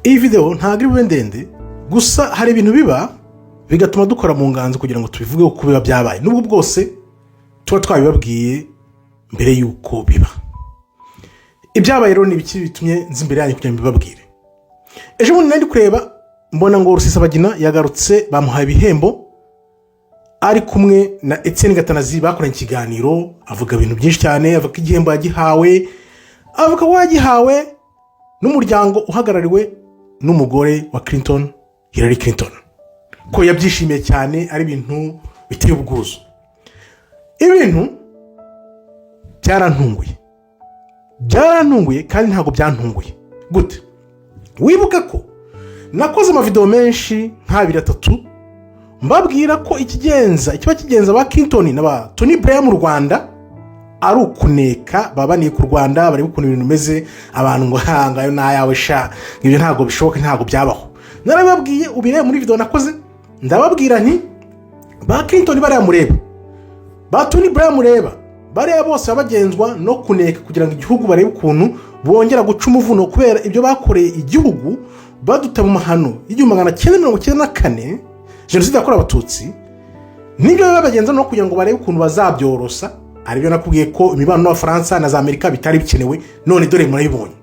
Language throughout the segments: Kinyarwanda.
iyi video ntabwo iri ndende gusa hari ibintu biba bigatuma dukora mu nganzo kugira ngo tubivuge uko biba byabaye nubwo bwose tuba twabibabwiye mbere yuko biba. Ibyabaye rero ni biki bitumye nzi imbere yanyu kugira ngo mbibabwire. Ejo bundi nari kureba mbona ngo Rusesabagina yagarutse bamuhaye ibihembo ari kumwe na Etienne Gatanazi bakoranye ikiganiro avuga ibintu byinshi cyane, avuga igihembo yagihawe, avuga wagihawe n'umuryango uhagarariwe n'umugore wa Clinton, Hillary Clinton, ko yabyishimiye cyane ari ibintu biteye ubwuzu. Ibintu byarantunguye kandi ntabwo byantunguye. Gute? Wibuka ko nakoze amavideo menshi nka 2-3 mbabwira ko ikiba kigenza ba Clinton n'aba Tony Blair mu Rwanda ari ukuneka babaniye ku Rwanda bari ukuntu ibintu bimeze, abantu ngo hangayo nayawe sha ibyo ntabwo bishoboka, ntabwo byabaho. Narababwiye ubire muri video nakoze ndababwira nti ba Clinton bari amureba, ba Tony Blair mureba, bari bose babagenzwa no kuneka kugira ngo igihugu barebe ukuntu bongera guca umuvuno kubera ibyo bakoreye igihugu baduta mu mahano y'1994 jenoside yakorewe abatutsi. Nibyo babagenza no kugira ngo barebe ukuntu bazabyorosa, aribyo nakubwiye ko imibano n'Abafaransa na za Amerika bitari bikenewe, none dore murayibonye.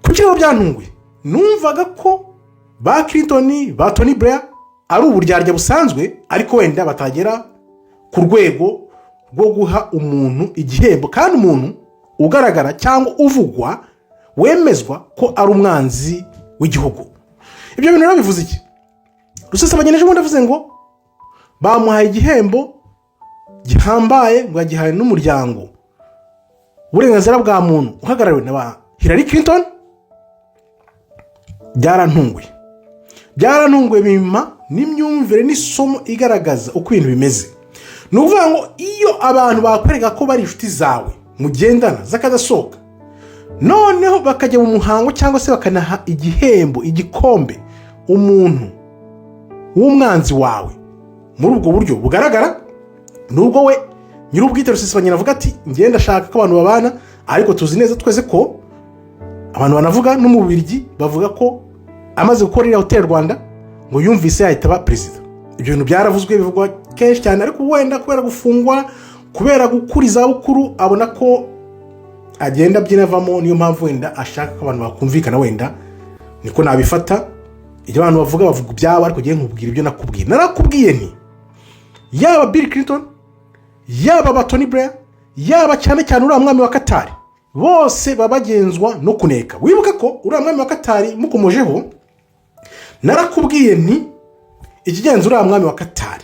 Kuki rero byantunguye? Numvaga ko ba Clinton ba Tony Blair ari uburyarya busanzwe, ariko wenda batagera ku rwego rwo guha umuntu igihembo kandi umuntu ugaragara cyangwa uvugwa wemezwa ko ari umwanzi w'igihugu. Ibyo bintu rero bivuze iki? Rusesabagina ejo bundi avuze ngo bamuhaye igihembo gihambaye ngo yagihaye n'umuryango uburenganzira bwa muntu uhagarariwe na Hillary Clinton. Byarantunguye bimpa n'imyumvire n'isomo igaragaza uko ibintu bimeze. Ni ukuvuga ngo iyo abantu bakwereka ko bari inshuti zawe mugendana zakadasohoka, noneho bakajya mu muhango cyangwa se bakanaha igihembo igikombe umuntu w'umwanzi wawe muri ubwo buryo bugaragara, nubwo we nyir'ubwite Rusesabagina avuga ati ngenda shaka ko abantu babana, ariko tuzi neza twese ko abantu banavuga no mu Bubiligi bavuga ko amaze gukorera Hotel Rwanda ngo yumvise yahita ba president. Ibyo bintu byaravuzwe bivugwa kenshi cyane, ariko wenda kubera gufungwa, kubera gukuriza bukuru, abona ko agenda byinavamo, niyo mpamvu wenda ashaka ko abantu bakumvikana. Wenda niko nabifata. Ibyo abantu bavuga byabo, ariko giye nkubwira ibyo nakubwiye. Narakubwiye nti yaba Bill Clinton, yaba ba Tony Blair, yaba cyane cyane uriya mwami wa Qatar, bose babagenzwa no kuneka. Wibuka ko uriya mwami wa Qatar mukomojeho, narakubwiye nti ikigenza uriya mwami wa Qatar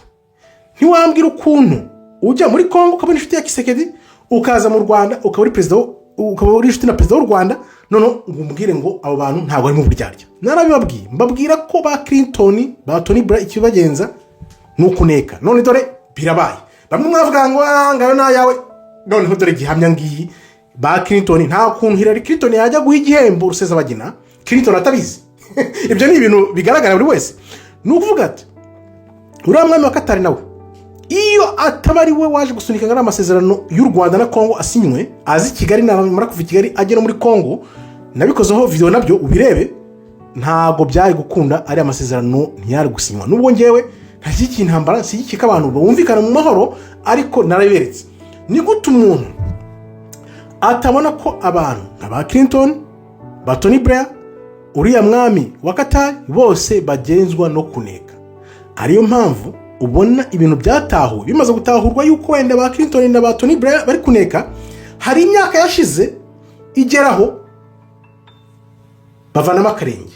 ntiwambwira ukuntu ujya muri Kongo ukaba inshuti ya Kisekedi, ukaza mu Rwanda ukaba uri president, ukaba uri inshuti na president w'u Rwanda, none ngumbwire ngo abo bantu ntabwo ari mu buryarya. Narabibabwiye mbabwira ko ba Clinton ba Tony Blair ikibagenza nukuneka, none dore birabaye. Bamwe mwavuga ngo ngayo nayawe, none dore gihamya ngiyi ba Clinton nta kuntu Hillary Clinton yajya guha igihembo Rusesabagina Clinton atabizi. Ibyo ni ibintu bigaragara buri wese. Nukuvuga ati uriya mwami wa Qatar nawe iyo atabari we waje gusunika ngana amasezerano y'u Rwanda na Kongo asinywe, azi Kigali namara kuva Kigali agera muri Kongo, nabikozeho video nabyo ubirebe, ntago byari gukunda ari amasezerano ntiyari gusinywa. Nubwo ngewe ntashyikiye intambara, nshyigikika abantu bumvikana mu mahoro, ariko naraberetse ni gute umuntu atabona ko abantu nk'aba Clinton ba Tony Blair, uriya mwami wa Qatar, bose bagenzwa no kuneka. Ariyo mpamvu ubona ibintu byatahuwe bimaze gutahurwa yuko wenda ba Clinton na ba Tony Blair bari kuneka. Hari imyaka yashize igeraho bavanamo akarenge,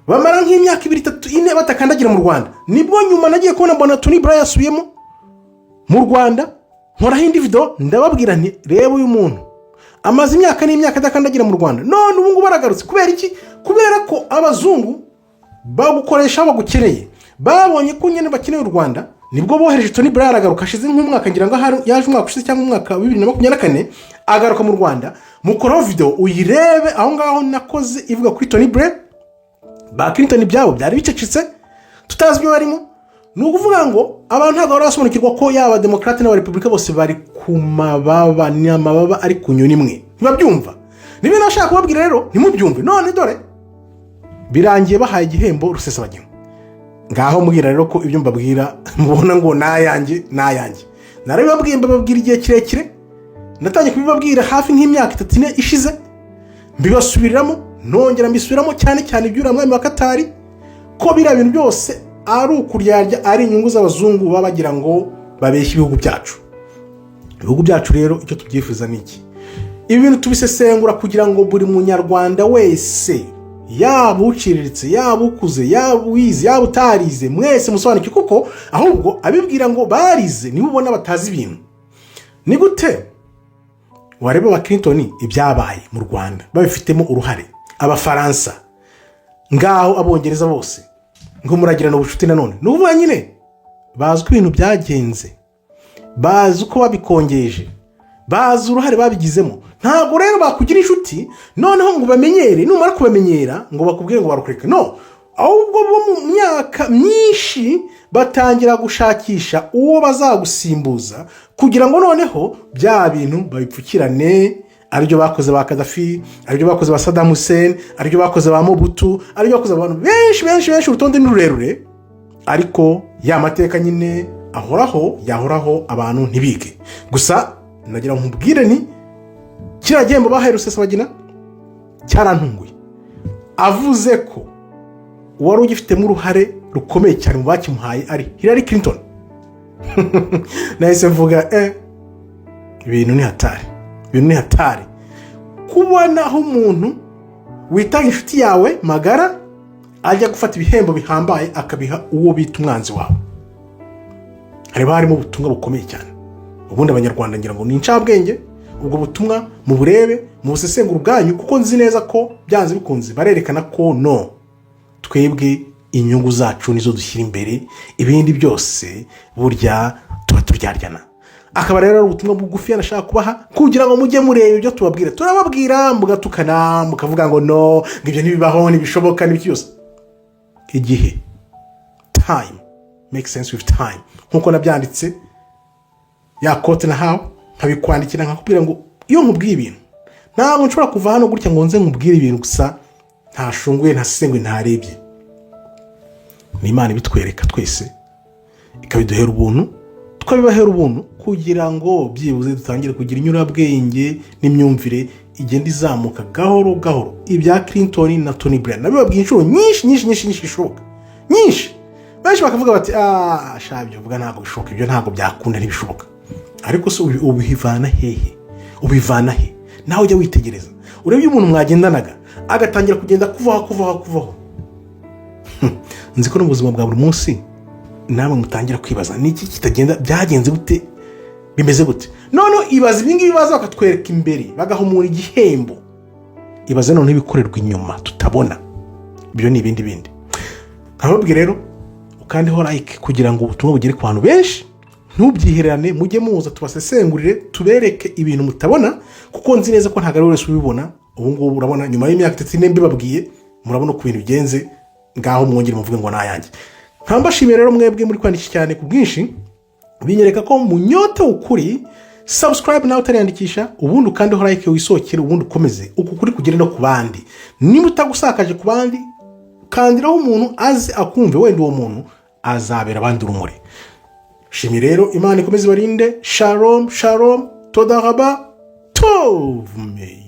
bamara nk'imyaka 2-3-4 batakandagira mu Rwanda. Nibwo nyuma nagiye kubona mbona Tony Blair yasubiyemo mu Rwanda, nkora hindi video ndababwira nti reba uyu muntu amaze imyaka n'imyaka adakandagira mu Rwanda, none ubu ngo baragarutse. Kubera iki? Kubera ko abazungu bagukoresha bagukeneye, babonye ko nyene bakeneye u Rwanda, nibwo bohereje Tony Blair aragaruka. Ashize nk'umwaka ngira ngo yaje umwaka ushize cyangwa umwaka 2024 agaruka mu Rwanda. Mukora video uyirebe aho ngaho nakoze ivuga kuri Tony Blair. Ba Clinton byabo byari bicecetse tutazi byo barimo. Nukuvuga ngo abantu ntabwo barasobanukirwa ko yaba Democrat na Republika bose bari ku mababa, ni amababa ari ku nyoni imwe. Ntibabyumva. Nibe nashaka kubabwira rero ntimubyumve. None dore birangiye bahaye igihembo Rusesabagina. Ngaho mbwira rero ko ibyo mbabwira mubona ngo nayanjye narabibabwiye mbabwira igihe kirekire, natangiye kubibabwira hafi nk'imyaka 3 ishize, mbibasubiriramo nongera mbisubiramo cyane iby'uriya mwami wa Katari, ko biriya bintu byose ari ukuryarya, ari inyungu z'abazungu baba bagira ngo babeshye ibihugu byacu. Ibihugu byacu rero icyo tubyifuza ni iki? Ibi bintu tubisesengura kugira ngo buri munyarwanda wese, yaba uciriritse, yaba ukuze, yaba uwize, yaba utarize, mwese musobanuke, kuko ahubwo abibwira ngo barize nibo ubona batazi ibintu. Ni gute wareba ba Clinton ibyabaye mu Rwanda babifitemo uruhare, abafaransa ngaho, abongereza bose ngo muragirana ubucuti nanone, n'ubu nyine bazi ko ibintu byagenze, bazi uko babikongeje, bazi uruhare babigizemo. Ntabwo rero bakugira inshuti noneho ngo bamenyere, numara kubamenyera ngo bakubwire ngo barukureke. No, ahubwo bo mu myaka myinshi batangira gushakisha uwo bazagusimbuza kugira ngo noneho bya bintu babipfukirane. Aribyo bakoze ba Gaddafi, aribyo bakoze ba Saddam Hussein, aribyo bakoze ba Mobutu, aribyo bakoze abantu benshi, urutonde ni rurerure. Ariko ya mateka nyine yahoraho abantu ntibige. Gusa nagira nkubwire ni kiriya gihembo bahaye Rusesabagina cyarantunguye, avuze ko wari ugifitemo uruhare rukomeye cyane mu bakimuhaye ari Hillary Clinton. Nahise mvuga ibintu ni hatari kubona aho umuntu witanga inshuti yawe magara ajya gufata ibihembo bihambaye akabiha uwo bita umwanzi wawe. Harimo ubutumwa bukomeye cyane. Ubundi abanyarwanda ngira ngo ni incabwenge, ubwo butumwa mu burebe mu busesengura ubwanyu, kuko nzi neza ko byanze bikunze barerekana ko no, twebwe inyungu zacu nizo dushyira imbere, ibindi byose burya tuba turyaryana. Akaba rero ari ubutumwa bugufi nashaka kubaha kugira ngo mujye mureba ibyo tubabwira. Turababwira mugatukana mukavuga ngo no, ngibyo ntibibaho, ntibishoboka, n'ibiki byose. Igihe time makes sense with time, nkuko nabyanditse ya kote na hawo nkabikwandikira nkakubwira ngo iyo nkubwiye ibintu ntabwo nshobora kuva hano gutya ngo nze nkubwire ibintu gusa ntashunguye, ntasengwe, ntarebye. Ni Imana ibitwereka twese ikabiduhera ubuntu, tukabibahera ubuntu kugira ngo byibuze dutangire kugira inyurabwenge n'imyumvire igenda izamuka gahoro. Ibya Clinton na Tony Blair nabibabwiye inshuro nyinshi ishoboka nyinshi. Benshi bakavuga bati shabyo vuga ntabwo bishoboka, ibyo ntabwo byakunda, ntibishoboka. Ariko se ubivana he? Nawe ujya witegereza urebye umuntu mwagendanaga agatangira kugenda kuvaho. Nzi ko n'ubuzima bwa buri munsi namwe mutangira kwibaza niki kitagenda, byagenze gute, bimeze gute. None ibaza ibingibi baza bakatwereka imbere bagahumura igihembo, ibaze none ibikorerwa inyuma tutabona. Ibyo ni ibindi. Nkababwira rero ukandeho like kugira ngo ubutumwa bugere ku bantu benshi, ntubyihererane, mujye muza tubasesengurire, tubereke ibintu mutabona, kuko nzi neza ko ntago ari wese ubibona. Ubu ngubu urabona nyuma y'imyaka 3 mbibabwiye, murabona ko ibintu bigenze. Ngaho mwongere muvuge ngo nayanjye. Nkambashimira rero mwebwe muri kwandikira cyane ku bwinshi, binyereka ko munyota ukuri. Subscribe nawe utariyandikisha, ubundi ukandeho like wisokere, ubundi ukomeze uku kuri kugera no ku bandi. Niba utagusakaje ku bandi, kandiraho umuntu aze akumve, wenda uwo muntu azabera abandi urumuri. Shimi rero, Imana ikomeze barinde. Shalom, todaraba, tov me.